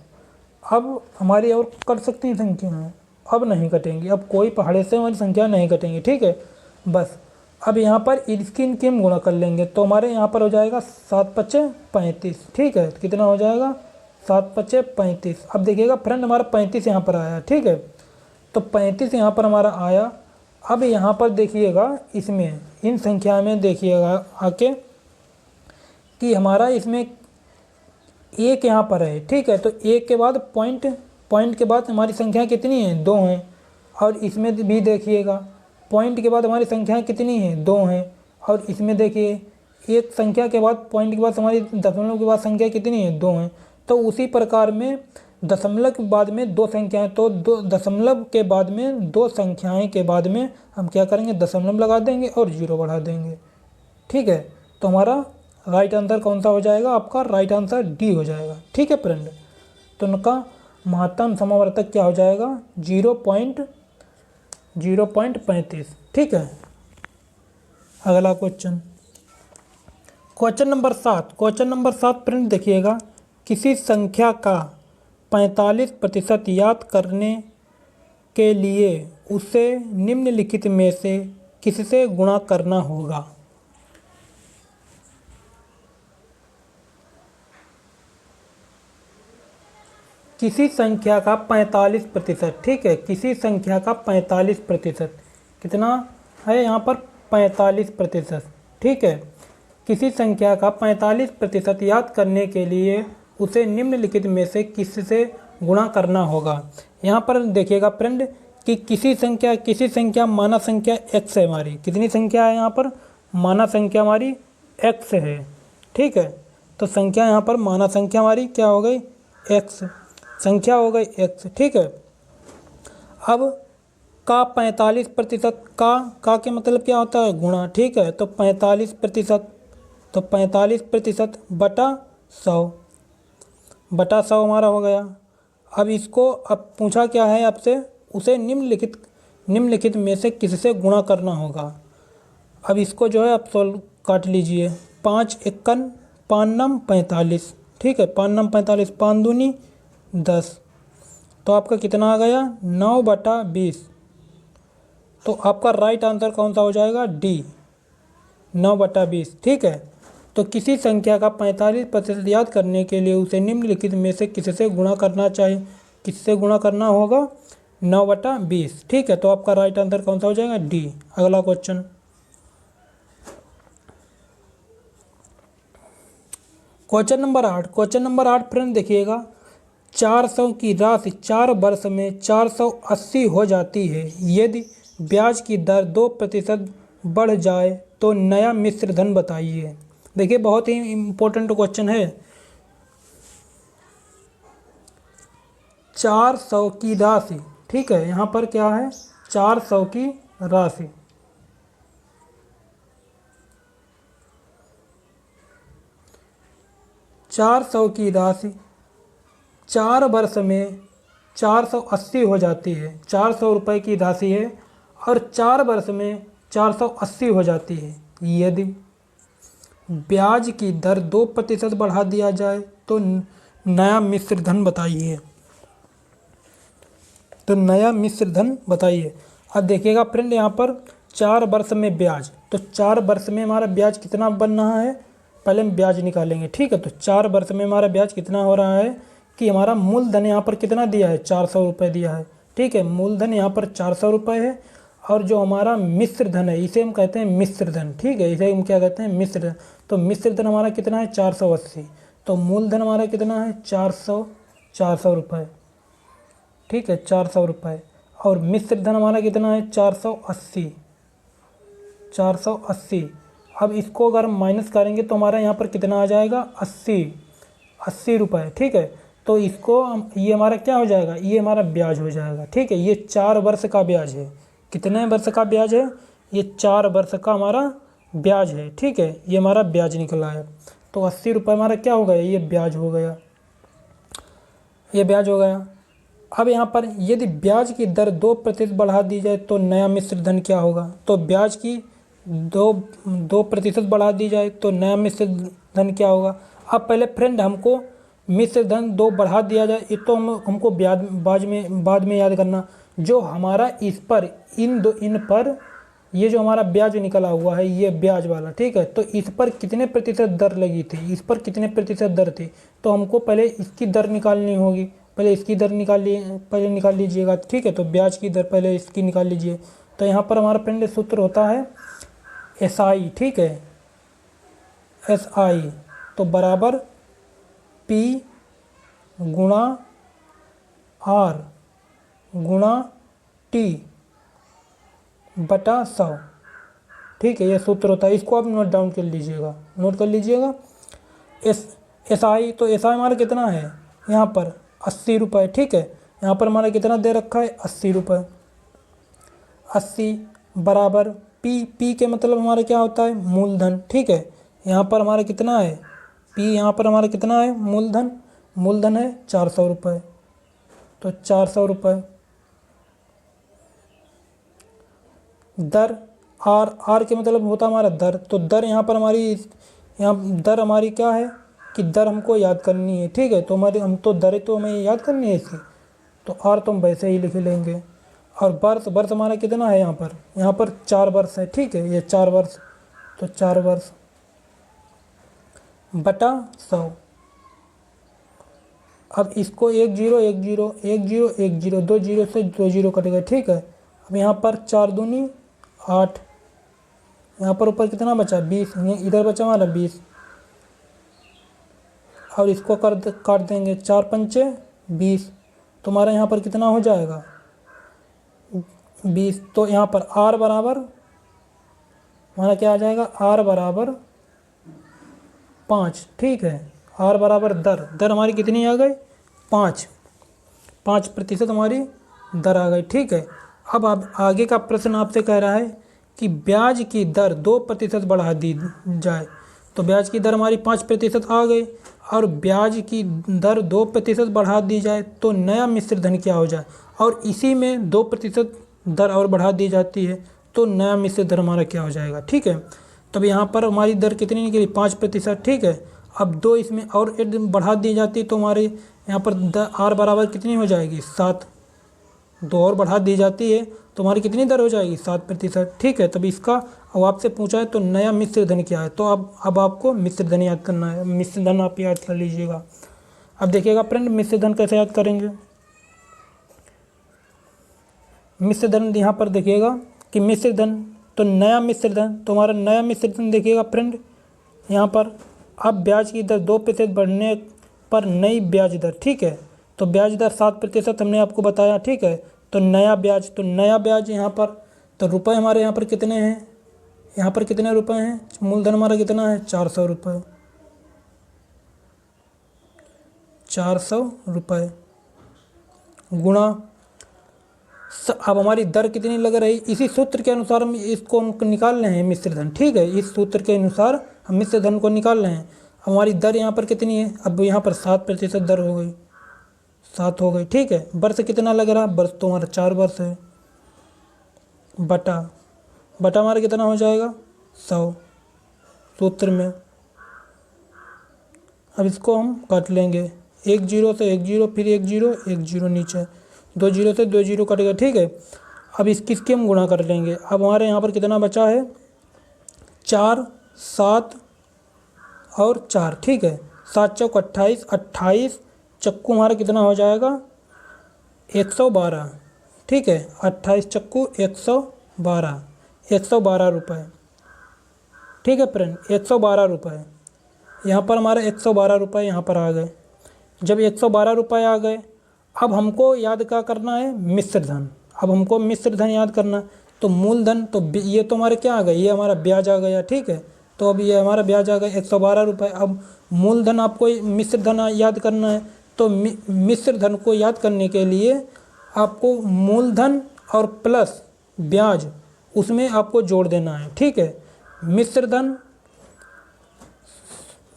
अब हमारी और कट सकती हैं संख्या, अब नहीं कटेंगी, अब कोई पहाड़े से हमारी संख्या नहीं कटेंगी। ठीक है, बस अब यहाँ पर इसकी हम गुणा कर लेंगे, तो हमारे यहाँ पर हो जाएगा 7 पच्चे 35। ठीक है, कितना हो जाएगा, 7 पचे 35। अब देखिएगा फ्रेंड हमारा 35 यहाँ पर आया, ठीक है। तो 35 यहाँ पर हमारा आया। अब यहाँ पर देखिएगा इसमें इन संख्या में देखिएगा आके कि हमारा इसमें एक यहाँ पर है, ठीक है। तो एक के बाद पॉइंट के बाद हमारी संख्या कितनी है, 2 हैं। और इसमें भी देखिएगा पॉइंट के बाद हमारी संख्या कितनी है, 2 हैं। और इसमें देखिए एक संख्या के बाद पॉइंट के बाद हमारी दशमलव के बाद संख्या कितनी है, 2 हैं। तो उसी प्रकार में दशमलव के बाद में 2 संख्याएं, तो दशमलव के बाद में 2 संख्याएं के बाद में हम क्या करेंगे, दशमलव लगा देंगे और 0 बढ़ा देंगे, ठीक है। तो हमारा राइट आंसर कौन सा हो जाएगा, आपका राइट आंसर डी हो जाएगा, ठीक है फ्रेंड। तो उनका महत्तम समावर्तक क्या हो जाएगा, 0.35, ठीक है। अगला क्वेश्चन नंबर 7 फ्रेंड देखिएगा, किसी संख्या का 45% याद करने के लिए उसे निम्नलिखित में से किससे गुणा करना होगा। किसी संख्या का 45%, ठीक है। किसी संख्या का 45%, कितना है यहाँ पर, 45%, ठीक है। किसी संख्या का 45% याद करने के लिए उसे निम्नलिखित में से किससे गुणा करना होगा। यहाँ पर देखिएगा फ्रेंड कि किसी संख्या माना संख्या x है हमारी। कितनी संख्या है यहाँ पर, माना संख्या हमारी x है, ठीक है। तो संख्या यहाँ पर माना संख्या हमारी क्या हो गई, x संख्या हो गई x, ठीक है। अब का 45%, का के मतलब क्या होता है, गुणा, ठीक है। तो 45%, तो 45% बटा 100 हमारा हो गया। अब इसको अब पूछा क्या है आपसे, उसे निम्नलिखित में से किससे गुणा करना होगा। अब इसको जो है आप सोल्व काट लीजिए। 5 एकन 5 नम 45, ठीक है। 5 नम 45, 5 दूनी 10, तो आपका कितना आ गया, 9/20। तो आपका राइट आंसर कौन सा हो जाएगा, डी, 9/20, ठीक है। तो किसी संख्या का 45% याद करने के लिए उसे निम्नलिखित में से किससे गुणा करना चाहिए, किससे गुणा करना होगा, 9/20, ठीक है। तो आपका राइट आंसर कौन सा हो जाएगा, डी। अगला क्वेश्चन नंबर 8 फ्रेंड देखिएगा, 400 की राशि 4 वर्ष में 480 हो जाती है। यदि ब्याज की दर 2% बढ़ जाए तो नया मिश्र धन बताइए। देखिए बहुत ही इम्पोर्टेंट क्वेश्चन है। 400 की राशि, ठीक है। यहाँ पर क्या है, 400 की राशि, की राशि 4 वर्ष में 480 हो जाती है। 400 रुपये की राशि है और 4 वर्ष में 480 हो जाती है। यदि ब्याज की दर 2% बढ़ा दिया जाए तो नया मिश्र धन बताइए। अब देखिएगा फ्रेंड यहाँ पर 4 वर्ष में ब्याज, तो 4 वर्ष में हमारा ब्याज कितना बन रहा है, पहले हम ब्याज निकालेंगे, ठीक है। तो 4 वर्ष में हमारा ब्याज कितना हो रहा है कि हमारा मूलधन यहाँ पर कितना दिया है, 400 रुपये दिया है, ठीक है। मूलधन यहाँ पर 400 रुपये है और जो हमारा मिश्र धन है इसे हम कहते हैं मिश्र धन, ठीक है। इसे हम क्या कहते हैं, मिश्र धन। तो मिश्र धन हमारा कितना है, 480। तो मूलधन हमारा कितना है, 400 रुपये, ठीक है, 400 रुपये। और मिश्र धन हमारा कितना है, 480। अब इसको अगर माइनस करेंगे तो हमारा यहाँ पर कितना आ जाएगा, 80 रुपये, ठीक है। तो इसको ये हमारा क्या हो जाएगा, ये हमारा ब्याज हो जाएगा, ठीक है। ये 4 वर्ष का ब्याज है। कितने वर्ष का ब्याज है, ये 4 वर्ष का हमारा ब्याज है, ठीक है। ये हमारा ब्याज निकला है। तो 80 रुपये हमारा क्या हो गया, ये ब्याज हो गया, अब यहाँ पर यदि ब्याज की दर 2% बढ़ा दी जाए तो नया मिश्र धन क्या होगा। तो ब्याज की 2% बढ़ा दी जाए तो नया मिश्र धन क्या होगा। अब पहले फ्रेंड हमको मिश्र धन 2 बढ़ा दिया जाए, ये तो हमको बाद में याद करना। जो हमारा इन पर ये जो हमारा ब्याज निकला हुआ है ये ब्याज वाला, ठीक है। तो इस पर कितने प्रतिशत दर लगी थी, इस पर कितने प्रतिशत दर थी, तो हमको पहले इसकी दर निकालनी होगी। पहले इसकी दर पहले निकाल लीजिएगा, ठीक है। तो ब्याज की दर पहले इसकी निकाल लीजिए। तो यहाँ पर हमारा फ्रेंड सूत्र होता है SI, ठीक है, SI। तो बराबर P गुणा R गुणा T बटा 100, ठीक है। ये सूत्र होता है, इसको आप नोट डाउन कर लीजिएगा, नोट कर लीजिएगा। SI, तो SI हमारा कितना है यहाँ पर 80 रुपये, ठीक है। यहाँ पर हमारा कितना दे रखा है 80 रुपये। 80 बराबर P के मतलब हमारा क्या होता है मूलधन, ठीक है। यहाँ पर हमारा कितना है P, यहाँ पर हमारा कितना है मूलधन है 400 रुपये। तो 400 रुपये दर R के मतलब होता है हमारा दर। तो दर यहाँ पर यहाँ दर हमारी क्या है कि दर हमको याद करनी है, ठीक है। तो हम तो दर तो हमें याद करनी है इसकी, तो R तो हम वैसे ही लिख लेंगे। और वर्ष हमारा कितना है यहाँ पर 4 वर्ष है, ठीक है। ये 4 वर्ष, तो 4 वर्ष बटा 100। अब इसको 1 0 1 0 1 0 1 0 2 0 से 2 0 कटेगा, ठीक है। अब यहाँ पर 4 दूनी 8, यहाँ पर ऊपर कितना बचा 20, इधर बचा हमारा 20। और इसको काट देंगे 4 पंचे 20, तो हमारा यहाँ पर कितना हो जाएगा 20। तो यहाँ पर R बराबर हमारा क्या आ जाएगा, R बराबर 5, ठीक है। R बराबर दर हमारी कितनी आ गई 5% हमारी दर आ गई, ठीक है। अब आगे का प्रश्न आपसे कह रहा है कि ब्याज की दर 2% बढ़ा दी जाए। तो ब्याज की दर हमारी 5% आ गई और ब्याज की दर 2% बढ़ा दी जाए तो नया मिश्र धन क्या हो जाए, और इसी में 2% दर और बढ़ा दी जाती है तो नया मिश्र धन हमारा क्या हो जाएगा, ठीक है। तब यहाँ पर हमारी दर कितनी निकली 5%, ठीक है। अब 2 इसमें और बढ़ा दी जाती है तो हमारे यहाँ पर R बराबर कितनी हो जाएगी 7, 2 और बढ़ा दी जाती है तो हमारी कितनी दर हो जाएगी 7%, ठीक है। तब इसका अब आपसे पूछा है तो नया मिश्र धन क्या है, तो अब आपको मिश्र धन याद करना है। मिश्र धन आप याद कर लीजिएगा। अब देखिएगा फ्रेंड मिश्र धन कैसे याद करेंगे। मिश्र धन यहाँ पर देखिएगा कि मिश्र धन, तो नया मिश्र धन, तो हमारा नया मिश्र धन देखिएगा फ्रेंड यहाँ पर अब ब्याज की दर 2% बढ़ने पर नई ब्याज दर, ठीक है। तो ब्याज दर 7% हमने आपको बताया, ठीक है। तो नया ब्याज यहाँ पर, तो रुपए हमारे यहाँ पर कितने हैं, यहाँ पर कितने रुपए हैं, मूलधन हमारा कितना है 400 रुपये, 400 रुपये गुणा अब हमारी दर कितनी लग रही, इसी सूत्र के अनुसार हम इसको निकाल रहे हैं मिश्र धन, ठीक है। इस सूत्र के अनुसार हम मिश्र धन को निकाल रहे हैं। हमारी दर यहाँ पर कितनी है, अब यहाँ पर 7% दर हो गई, 7 हो गई, ठीक है। वर्ष कितना लग रहा, वर्ष तो हमारा 4 वर्ष है, बटा हमारा कितना हो जाएगा 100 सूत्र में। अब इसको हम काट लेंगे, 1 0 से 1 0 फिर 1 0 1 0 नीचे, 2 0 से 2 0 कटेगा, ठीक है। अब किसके हम गुणा कर लेंगे। अब हमारे यहाँ पर कितना बचा है 4 7 और 4, ठीक है। 7 चौक 28, 28 चक्कू हमारा कितना हो जाएगा 112, ठीक है। 28 चक्कू 112 रुपये, ठीक है फ्रेंड, 112 रुपये। यहाँ पर हमारे 112 रुपये यहाँ पर आ गए। जब 112 रुपये आ गए, अब हमको याद क्या करना है मिश्र धन। अब हमको मिश्र धन याद करना, तो मूलधन, तो ये तो हमारे क्या आ गए, ये हमारा ब्याज आ गया, ठीक है। तो अब ये हमारा ब्याज आ गया 112 रुपये। अब मूलधन आपको मिश्र धन याद करना है, तो मिश्र धन को याद करने के लिए आपको मूलधन और प्लस ब्याज उसमें आपको जोड़ देना है, ठीक है।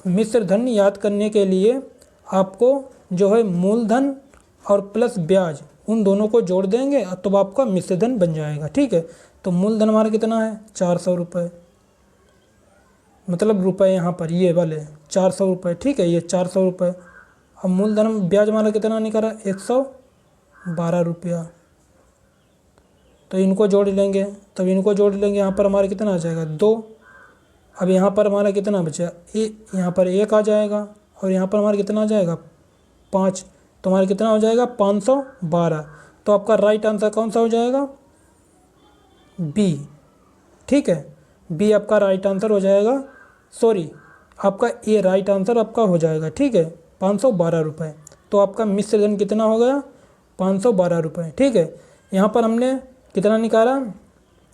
मिश्र धन याद करने के लिए आपको जो है मूलधन और प्लस ब्याज उन दोनों को जोड़ देंगे तो आपका मिश्र धन बन जाएगा, ठीक है। तो मूलधन हमारा कितना है 400 रुपये, मतलब रुपए यहाँ पर ये वाले 400 रुपये, ठीक है, ये 400 रुपये। अब मूलधन ब्याज हमारा कितना निकला 112 रुपया, तो इनको जोड़ लेंगे, तब इनको जोड़ लेंगे, यहाँ पर हमारा कितना आ जाएगा 2। अब यहाँ पर हमारा कितना बचा, यहाँ पर 1 आ जाएगा और यहाँ पर हमारा कितना आ जाएगा 5, तो हमारा कितना हो जाएगा 512। तो आपका राइट आंसर कौन सा हो जाएगा, बी। ठीक है, बी आपका राइट आंसर हो जाएगा, सॉरी आपका ए राइट आंसर आपका हो जाएगा। ठीक है, 512 रुपये। तो आपका मिश्र धन कितना हो गया, 512 रुपये। ठीक है, यहाँ पर हमने कितना निकाला,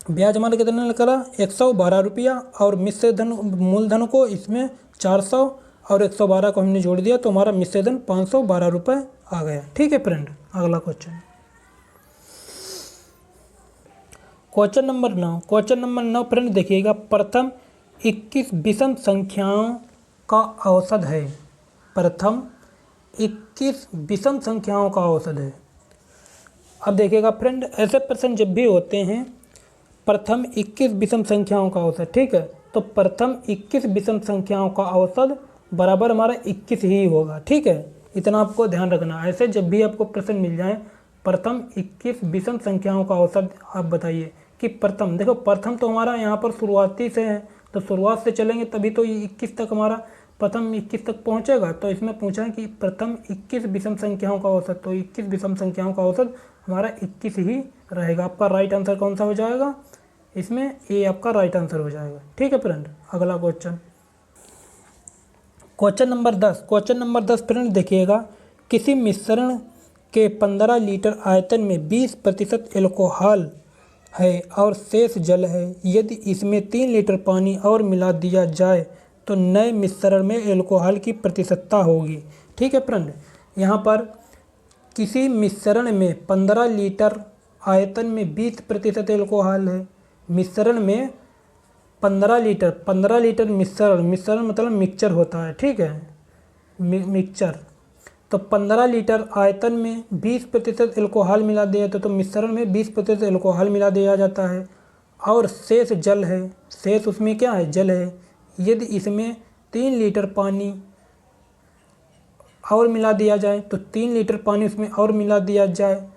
ब्याज हमारा कितना निकाला 112 रुपया, और मिश्र धन मूलधन को इसमें 400 और 112 को हमने जोड़ दिया, तो हमारा मिश्र धन 512 रुपये आ गया। ठीक है फ्रेंड, अगला question number 9। Question number 9 friend देखिएगा, प्रथम 21 विषम संख्याओं का औसत है। प्रथम 21 विषम संख्याओं का औसत है। अब देखिएगा फ्रेंड, ऐसे प्रश्न जब भी होते हैं, प्रथम 21 विषम संख्याओं का औसत, ठीक है, तो प्रथम 21 विषम संख्याओं का औसत बराबर हमारा 21 ही होगा। ठीक है, इतना आपको ध्यान रखना। ऐसे जब भी आपको प्रश्न मिल जाए, प्रथम 21 विषम संख्याओं का औसत आप बताइए कि प्रथम, देखो प्रथम तो हमारा यहाँ पर शुरुआती से है, तो शुरुआत से चलेंगे तभी तो ये 21 तक हमारा प्रथम 21 तक पहुँचेगा। तो इसमें पूछा है कि प्रथम 21 विषम संख्याओं का औसत, तो 21 विषम संख्याओं का औसत हमारा 21 ही रहेगा। आपका राइट आंसर कौन सा हो जाएगा, इसमें ए आपका राइट आंसर हो जाएगा। ठीक है फ्रेंड, अगला question number 10। Question number 10 friend देखिएगा, किसी मिश्रण के 15 लीटर आयतन में 20% एल्कोहल है और शेष जल है। यदि इसमें 3 लीटर पानी और मिला दिया जाए तो नए मिश्रण में एल्कोहल की प्रतिशतता होगी। ठीक है फ्रेंड, यहाँ पर किसी मिश्रण में 15 लीटर आयतन में 20% एल्कोहल है। मिश्रण में 15 लीटर मिश्रण मतलब मिक्सचर होता है। ठीक है, मिक्सचर, तो 15 लीटर आयतन में 20% एल्कोहल मिला दिया तो मिश्रण में 20% एल्कोहल मिला दिया जाता है और शेष जल है। शेष उसमें क्या है, जल है। यदि इसमें 3 लीटर पानी और मिला दिया जाए, तो 3 लीटर पानी उसमें और मिला दिया जाए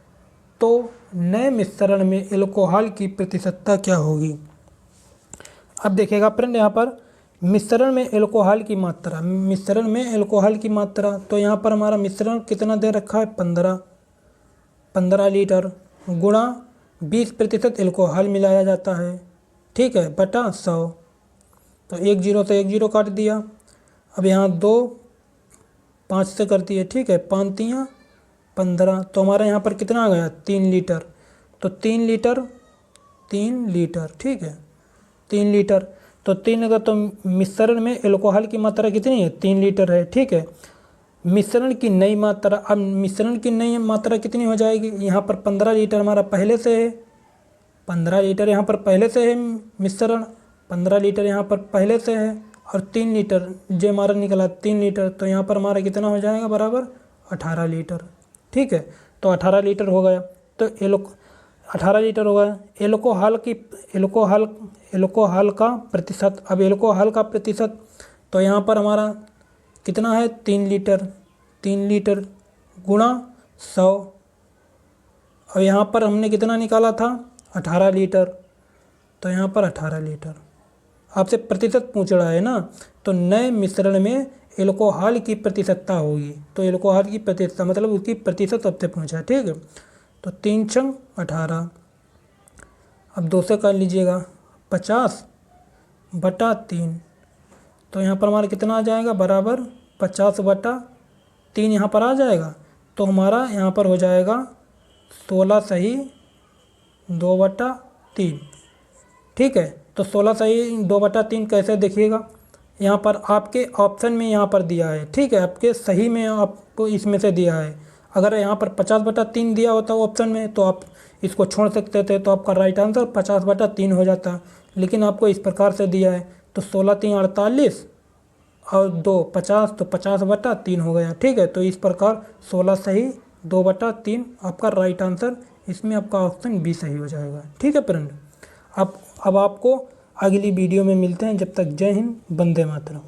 तो नए मिश्रण में एल्कोहल की प्रतिशतता क्या होगी। अब देखिएगा फ्रेंड, यहाँ पर मिश्रण में एल्कोहल की मात्रा, मिश्रण में एल्कोहल की मात्रा, तो यहाँ पर हमारा मिश्रण कितना दे रखा है 15 लीटर गुणा 20% एल्कोहल मिलाया जाता है। ठीक है, बटा 100, तो 1 0 से 1 0 काट दिया। अब यहाँ 2 5 से कर दिए। ठीक है, 5 3 15, तो हमारा यहाँ पर कितना आ गया 3 लीटर, तो 3 लीटर। ठीक है, 3 लीटर, तो 3 अगर, तो मिश्रण में एल्कोहल की मात्रा कितनी है 3 लीटर है। ठीक है, मिश्रण की नई मात्रा, अब मिश्रण की नई मात्रा कितनी हो जाएगी, यहाँ पर 15 लीटर हमारा पहले से है, 15 लीटर यहाँ पर पहले से है मिश्रण, 15 लीटर यहाँ पर पहले से है, और 3 लीटर जो हमारा निकला 3 लीटर, तो यहाँ पर हमारा कितना हो जाएगा बराबर 18 लीटर। ठीक है, तो 18 लीटर हो गया, तो 18 लीटर हो गया। एल्कोहल का प्रतिशत, अब एल्कोहल का प्रतिशत, तो यहाँ पर हमारा कितना है 3 लीटर गुणा 100, और यहाँ पर हमने कितना निकाला था 18 लीटर, तो यहाँ पर 18 लीटर। आपसे प्रतिशत पूछ रहा है ना, तो नए मिश्रण में एल्कोहल की प्रतिशतता होगी, तो एल्कोहल की प्रतिशतता मतलब उसकी प्रतिशत आपसे पूछा है। ठीक है, तो 3 × 18, अब 2 से कर लीजिएगा 50/3, तो यहाँ पर हमारा कितना आ जाएगा बराबर 50/3 यहाँ पर आ जाएगा, तो हमारा यहाँ पर हो जाएगा 16 सही 2/3। ठीक है, तो 16 सही 2/3 कैसे देखिएगा, यहाँ पर आपके ऑप्शन में यहाँ पर दिया है। ठीक है, आपके सही में आपको इसमें से दिया है। अगर यहाँ पर 50/3 दिया होता ऑप्शन में तो आप इसको छोड़ सकते थे, तो आपका राइट आंसर 50/3 हो जाता, लेकिन आपको इस प्रकार से दिया है, तो 16 3 48 और 2 50, तो 50/3 हो गया। ठीक है, तो इस प्रकार 16 सही 2/3 आपका राइट आंसर, इसमें आपका ऑप्शन बी सही हो जाएगा। ठीक है फ्रेंड, अब आपको अगली वीडियो में मिलते हैं, जब तक जय हिंद, वंदे मातरम।